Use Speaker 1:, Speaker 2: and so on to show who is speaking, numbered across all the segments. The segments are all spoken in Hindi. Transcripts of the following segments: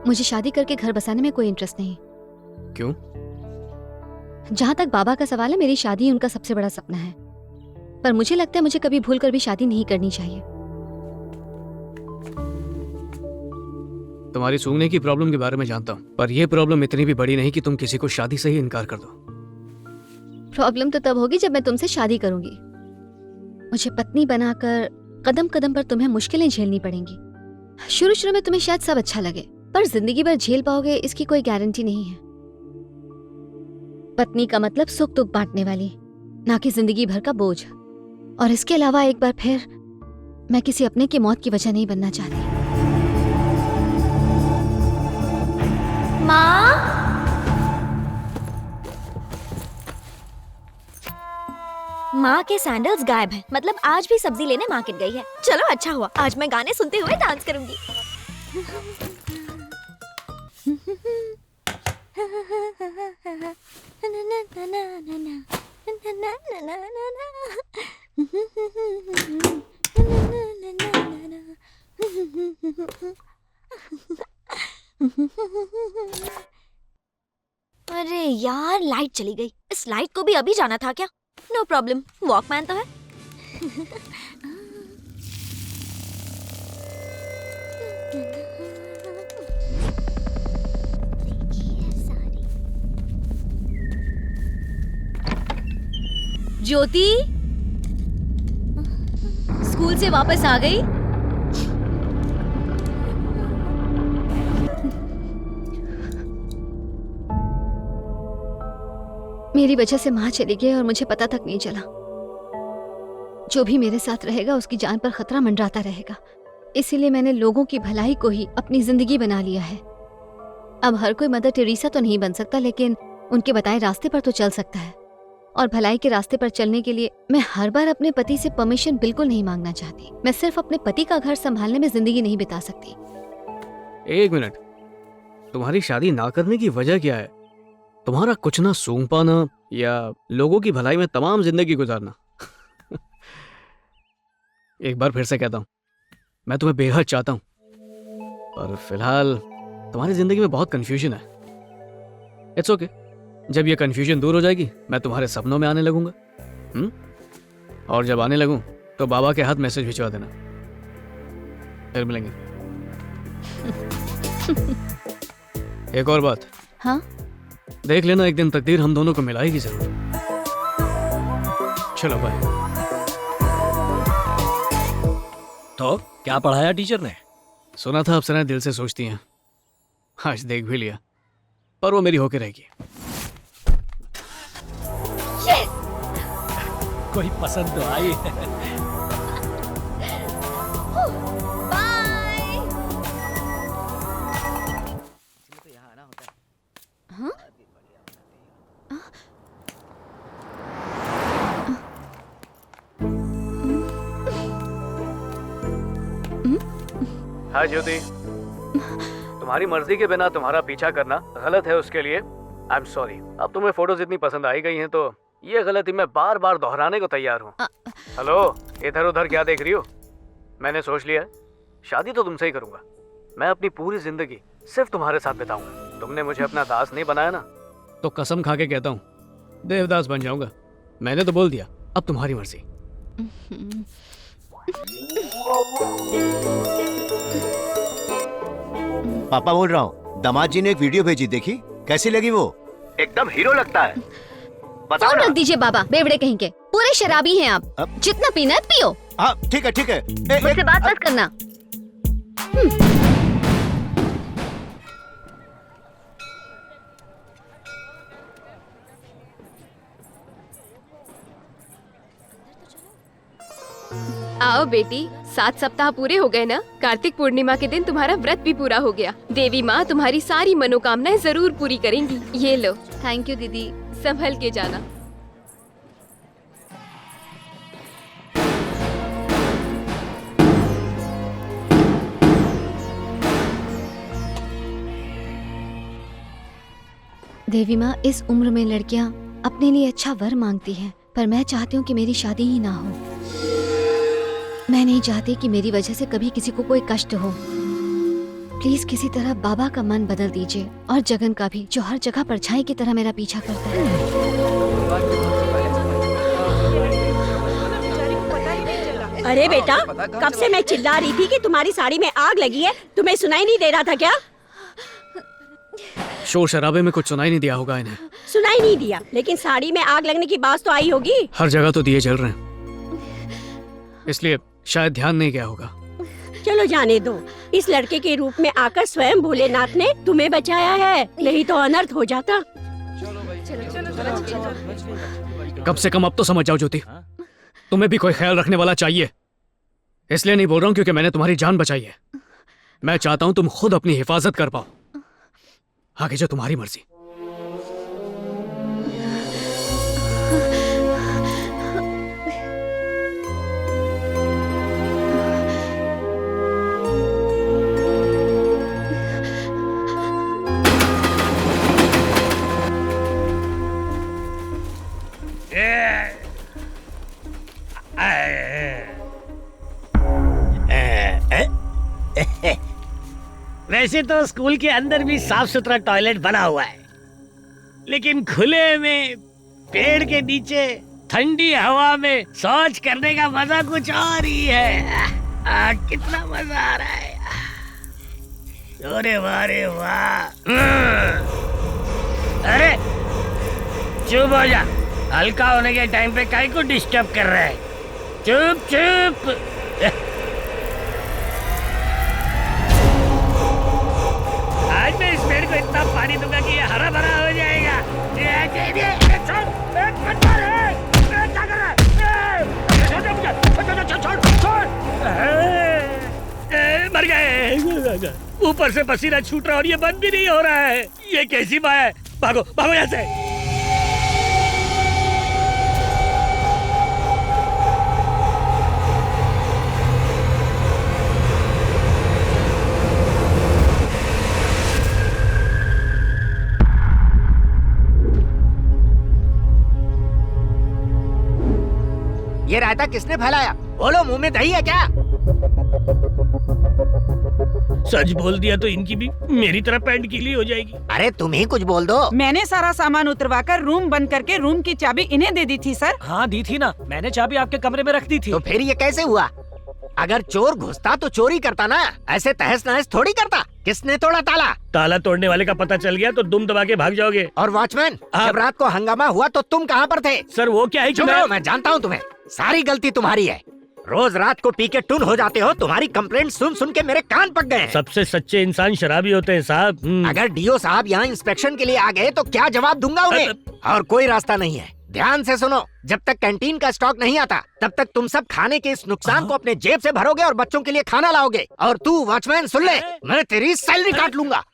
Speaker 1: मुझे शादी करके घर बसाने में कोई इंटरेस्ट नहीं।
Speaker 2: क्यों?
Speaker 1: जहाँ तक बाबा का सवाल है, मेरी शादी ही उनका सबसे बड़ा सपना है, पर मुझे लगता है मुझे कभी भूल कर भी शादी नहीं करनी चाहिए।
Speaker 2: तुम्हारी सूंघने की प्रॉब्लम के बारे में जानता हूँ, पर यह प्रॉब्लम इतनी भी बड़ी नहीं कि तुम किसी को शादी से ही इनकार कर दो।
Speaker 1: प्रॉब्लम तो तब होगी जब मैं तुमसे शादी करूंगी। मुझे पत्नी बनाकर कदम कदम पर तुम्हें मुश्किलें झेलनी पड़ेंगी। शुरू शुरू में तुम्हें शायद सब अच्छा लगे, पर जिंदगी भर झेल पाओगे इसकी कोई गारंटी नहीं है। पत्नी का मतलब सुख दुख बांटने वाली, ना कि जिंदगी भर का बोझ। और इसके अलावा एक बार फिर मैं किसी अपने की मौत की वजह नहीं बनना चाहती।
Speaker 3: माँ, माँ के सैंडल्स गायब हैं। मतलब आज भी सब्जी लेने मार्केट गई है। चलो अच्छा हुआ, आज मैं गाने सुनते हुए डांस करूंगी। अरे यार, लाइट चली गई। इस लाइट को भी अभी जाना था क्या? नो प्रॉब्लम, वॉकमैन तो है।
Speaker 1: ज्योति स्कूल से वापस आ गई? मेरी वजह से माँ चली गई और मुझे पता तक नहीं चला। जो भी मेरे साथ रहेगा उसकी जान पर खतरा मंडराता रहेगा। इसीलिए मैंने लोगों की भलाई को ही अपनी जिंदगी बना लिया है। अब हर कोई मदर टेरेसा तो नहीं बन सकता, लेकिन उनके बताए रास्ते पर तो चल सकता है। और भलाई के रास्ते पर चलने के लिए मैं हर बार अपने पति से परमिशन बिल्कुल नहीं मांगना चाहती। मैं सिर्फ अपने पति का घर संभालने में जिंदगी नहीं बिता सकती।
Speaker 2: एक मिनट, तुम्हारी शादी ना करने की वजह क्या है? तुम्हारा कुछ ना सूंघ पाना या लोगों की भलाई में तमाम जिंदगी गुजारना? एक बार फिर से कहता हूँ, मैं तुम्हें बेहद चाहता हूँ, पर फिलहाल तुम्हारी जिंदगी में बहुत कंफ्यूजन है। इट्स ओके, जब ये कंफ्यूजन दूर हो जाएगी मैं तुम्हारे सपनों में आने लगूंगा। और जब आने लगूं तो बाबा के हाथ मैसेज भिजवा देना, फिर मिलेंगे। एक और बात।
Speaker 1: हाँ?
Speaker 2: देख लेना, एक दिन तकदीर हम दोनों को मिलाएगी जरूर। चलो बाय।
Speaker 4: तो क्या पढ़ाया टीचर ने?
Speaker 2: सुना था अप्सराएं दिल से सोचती हैं, आज देख भी लिया, पर वो मेरी होके रहेगी।
Speaker 4: कोई पसंद तो आई।
Speaker 2: हाँ ज्योति, तुम्हारी मर्जी के बिना तुम्हारा पीछा करना गलत है, उसके लिए आई एम सॉरी। अब तुम्हें फोटोज इतनी पसंद आई गई हैं तो ये गलती मैं बार बार दोहराने को तैयार हूँ। हेलो, इधर उधर क्या देख रही हो? मैंने सोच लिया है, शादी तो तुमसे ही करूंगा। मैं अपनी पूरी जिंदगी सिर्फ तुम्हारे साथ बिताऊंगा। तुमने मुझे अपना दास नहीं बनाया ना, तो कसम खा के कहता हूँ देवदास बन जाऊंगा। मैंने तो बोल दिया, अब तुम्हारी मर्जी।
Speaker 5: पापा बोल रहा हूँ, दामाद जी ने एक वीडियो भेजी, देखी कैसी लगी? वो एकदम हीरो लगता है। बताओ
Speaker 1: फोन
Speaker 5: ना।
Speaker 1: रख दीजिए बाबा, बेवड़े कहीं के। पूरे शराबी हैं आप।
Speaker 5: अब?
Speaker 1: जितना पीना है पियो।
Speaker 5: हाँ ठीक है ठीक है।
Speaker 1: मुझसे बात मत करना।
Speaker 6: आओ बेटी, 7 सप्ताह पूरे हो गए ना। कार्तिक पूर्णिमा के दिन तुम्हारा व्रत भी पूरा हो गया। देवी माँ तुम्हारी सारी मनोकामनाएं जरूर पूरी करेंगी। ये लो।
Speaker 1: थैंक यू दीदी।
Speaker 6: संभल के जाना।
Speaker 1: देवी माँ, इस उम्र में लड़कियाँ अपने लिए अच्छा वर मांगती हैं, पर मैं चाहती हूँ कि मेरी शादी ही ना हो। मैं नहीं चाहती कि मेरी वजह से कभी किसी को कोई कष्ट हो। प्लीज किसी तरह बाबा का मन बदल दीजिए और जगन का भी, जो हर जगह परछाई की तरह मेरा पीछा करता है।
Speaker 7: अरे बेटा, कब से मैं चिल्ला रही थी कि तुम्हारी साड़ी में आग लगी है, तुम्हें सुनाई नहीं दे रहा था क्या?
Speaker 2: शोर शराबे में कुछ सुनाई नहीं दिया होगा इन्हें।
Speaker 7: सुनाई नहीं दिया, लेकिन साड़ी में आग लगने की बात तो आई होगी।
Speaker 2: हर जगह तो दिए जल रहे हैं, इसलिए शायद ध्यान नहीं गया होगा।
Speaker 7: चलो जाने दो, इस लड़के के रूप में आकर स्वयं भोलेनाथ ने तुम्हें बचाया है, नहीं तो अनर्थ हो जाता।
Speaker 2: कम से कम अब तो समझ जाओ ज्योति, तुम्हें भी कोई ख्याल रखने वाला चाहिए। इसलिए नहीं बोल रहा हूँ क्योंकि मैंने तुम्हारी जान बचाई है। मैं चाहता हूँ तुम खुद अपनी हिफाजत कर पाओ। आगे जो तुम्हारी मर्जी।
Speaker 4: वैसे तो स्कूल के अंदर भी साफ सुथरा टॉयलेट बना हुआ है, लेकिन खुले में पेड़ के नीचे ठंडी हवा में शौच करने का मजा कुछ और ही है। कितना मजा आ रहा है। अरे वाह रे वाह। अरे चुप हो जा, हल्का होने के टाइम पे काहे को डिस्टर्ब कर रहा है। चुप चुप। आज मैं इस पेड़ को इतना पानी दूंगा कि ये हरा भरा हो जाएगा। मर गए। ऊपर से पसीना छूट रहा और ये बंद भी नहीं हो रहा है। ये कैसी माया है। भागो भागो यहाँ से।
Speaker 5: ये रायता किसने फैलाया? बोलो, मुंह में दही है क्या?
Speaker 4: सच बोल दिया तो इनकी भी मेरी तरह पैंट गीली हो जाएगी।
Speaker 5: अरे तुम ही कुछ बोल दो।
Speaker 8: मैंने सारा सामान उतरवाकर रूम बंद करके रूम की चाबी इन्हें दे दी थी सर।
Speaker 4: हाँ दी थी ना, मैंने चाबी आपके कमरे में रख दी थी।
Speaker 5: तो फिर ये कैसे हुआ? अगर चोर घुसता तो चोरी करता ना, ऐसे तहस नहस थोड़ी करता। किसने तोड़ा ताला?
Speaker 4: ताला तोड़ने वाले का पता चल गया तो दुम दबा के भाग जाओगे।
Speaker 5: और वॉचमैन, जब रात को हंगामा हुआ तो तुम कहाँ पर थे?
Speaker 4: सर वो क्या है कि
Speaker 5: चुप रहो, मैं जानता हूँ तुम्हें। सारी गलती तुम्हारी है। रोज रात को पी के टुन हो जाते हो। तुम्हारी कंप्लेंट सुन सुन के मेरे कान पक गए हैं।
Speaker 4: सबसे सच्चे इंसान शराबी होते हैं साहब।
Speaker 5: अगर डीओ साहब यहाँ इंस्पेक्शन के लिए आ गए तो क्या जवाब दूंगा उन्हें? और कोई रास्ता नहीं है। ध्यान से सुनो, जब तक कैंटीन का स्टॉक नहीं आता तब तक तुम सब खाने के इस नुकसान को अपने जेब से भरोगे और बच्चों के लिए खाना लाओगे। और तू वॉचमैन सुन ले, मैं तेरी सैलरी काट लूंगा।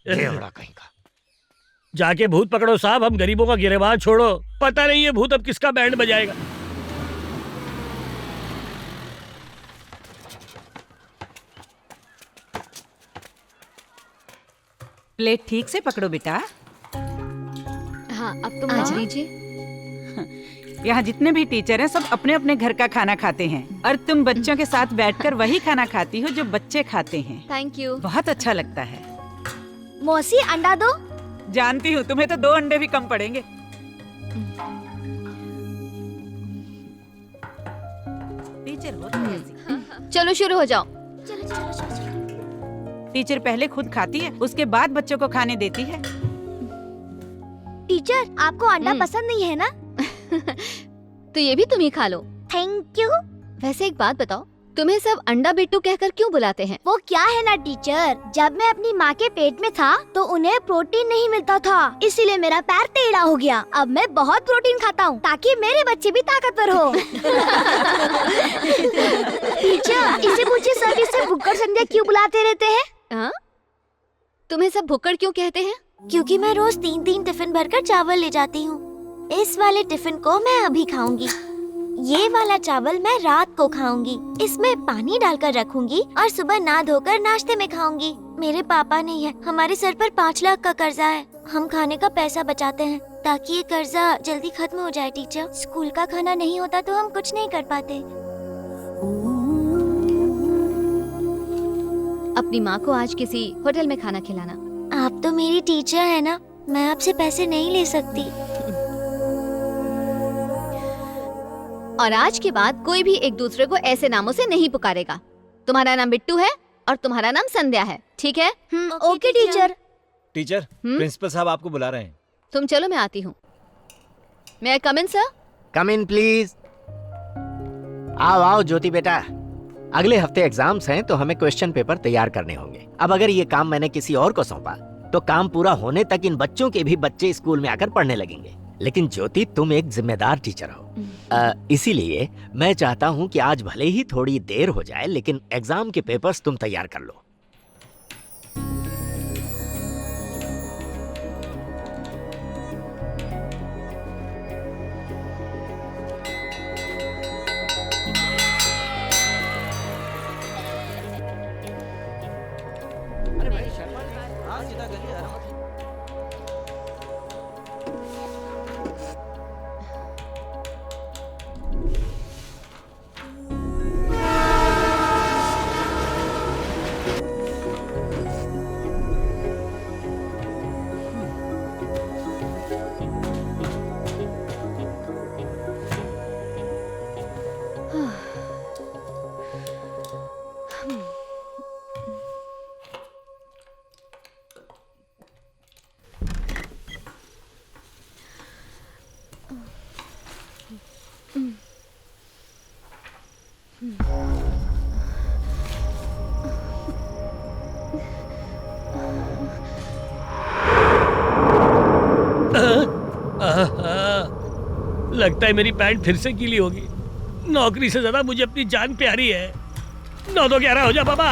Speaker 5: कहीं का
Speaker 4: जाके भूत पकड़ो साहब, हम गरीबों का गिरेबान छोड़ो। पता नहीं ये भूत अब किसका बैंड बजाएगा।
Speaker 8: प्लेट ठीक से पकड़ो बेटा।
Speaker 1: हाँ, अब तुम आज लीजिए।
Speaker 8: यहाँ जितने भी टीचर हैं सब अपने अपने घर का खाना खाते हैं और तुम बच्चों के साथ बैठकर वही खाना खाती हो जो बच्चे खाते हैं।
Speaker 1: Thank you.
Speaker 8: बहुत अच्छा लगता है।
Speaker 3: मौसी अंडा दो।
Speaker 8: जानती हूँ, तुम्हें तो 2 अंडे भी कम पड़ेंगे। टीचर हो तो ऐसी।
Speaker 1: चलो शुरू हो जाओ।
Speaker 8: टीचर पहले खुद खाती है, उसके बाद बच्चों को खाने देती है।
Speaker 3: टीचर आपको अंडा पसंद नहीं है ना?
Speaker 1: तो ये भी तुम ही खा लो।
Speaker 3: Thank you.
Speaker 1: वैसे एक बात बताओ, तुम्हें सब अंडा बिट्टू कहकर क्यों बुलाते हैं?
Speaker 3: वो क्या है ना टीचर, जब मैं अपनी माँ के पेट में था तो उन्हें प्रोटीन नहीं मिलता था, इसीलिए मेरा पैर टेढ़ा हो गया। अब मैं बहुत प्रोटीन खाता हूँ ताकि मेरे बच्चे भी ताकतवर हो। टीचर इसे पूछिए सर इसे भुक्कड़ संध्या क्यों बुलाते रहते हैं?
Speaker 1: हाँ? तुम्हें सब भुक्कड़ क्यों कहते हैं?
Speaker 3: क्योंकि मैं रोज 3-3 टिफिन भरकर चावल ले जाती हूँ। इस वाले टिफिन को मैं अभी खाऊंगी, ये वाला चावल मैं रात को खाऊंगी, इसमें पानी डालकर रखूंगी और सुबह नहा धोकर नाश्ते में खाऊंगी। मेरे पापा नहीं है, हमारे सर पर 5 लाख का कर्जा है। हम खाने का पैसा बचाते हैं ताकि ये कर्जा जल्दी खत्म हो जाए। टीचर, स्कूल का खाना नहीं होता तो हम कुछ नहीं कर पाते।
Speaker 1: अपनी माँ को आज किसी होटल में खाना खिलाना।
Speaker 3: आप तो मेरी टीचर है ना, मैं आपसे पैसे नहीं ले सकती।
Speaker 1: और आज के बाद कोई भी एक दूसरे को ऐसे नामों से नहीं पुकारेगा। तुम्हारा नाम बिट्टू है और तुम्हारा नाम संध्या है, ठीक है?
Speaker 3: Okay teacher.
Speaker 9: टीचर, प्रिंसिपल साहब आपको बुला रहे हैं।
Speaker 1: तुम चलो, मैं आती हूँ। मे आई कम इन सर?
Speaker 5: Come in please. आओ आओ ज्योति बेटा, अगले हफ्ते एग्जाम्स हैं तो हमें क्वेश्चन पेपर तैयार करने होंगे। अब अगर ये काम मैंने किसी और को सौंपा तो काम पूरा होने तक इन बच्चों के भी बच्चे स्कूल में आकर पढ़ने लगेंगे। लेकिन ज्योति, तुम एक जिम्मेदार टीचर हो, इसीलिए मैं चाहता हूँ कि आज भले ही थोड़ी देर हो जाए, लेकिन एग्जाम के पेपर्स तुम तैयार कर लो।
Speaker 4: लगता है मेरी पैंट फिर से गीली होगी। नौकरी से ज्यादा मुझे अपनी जान प्यारी है। 9 तो 11 हो जा बाबा।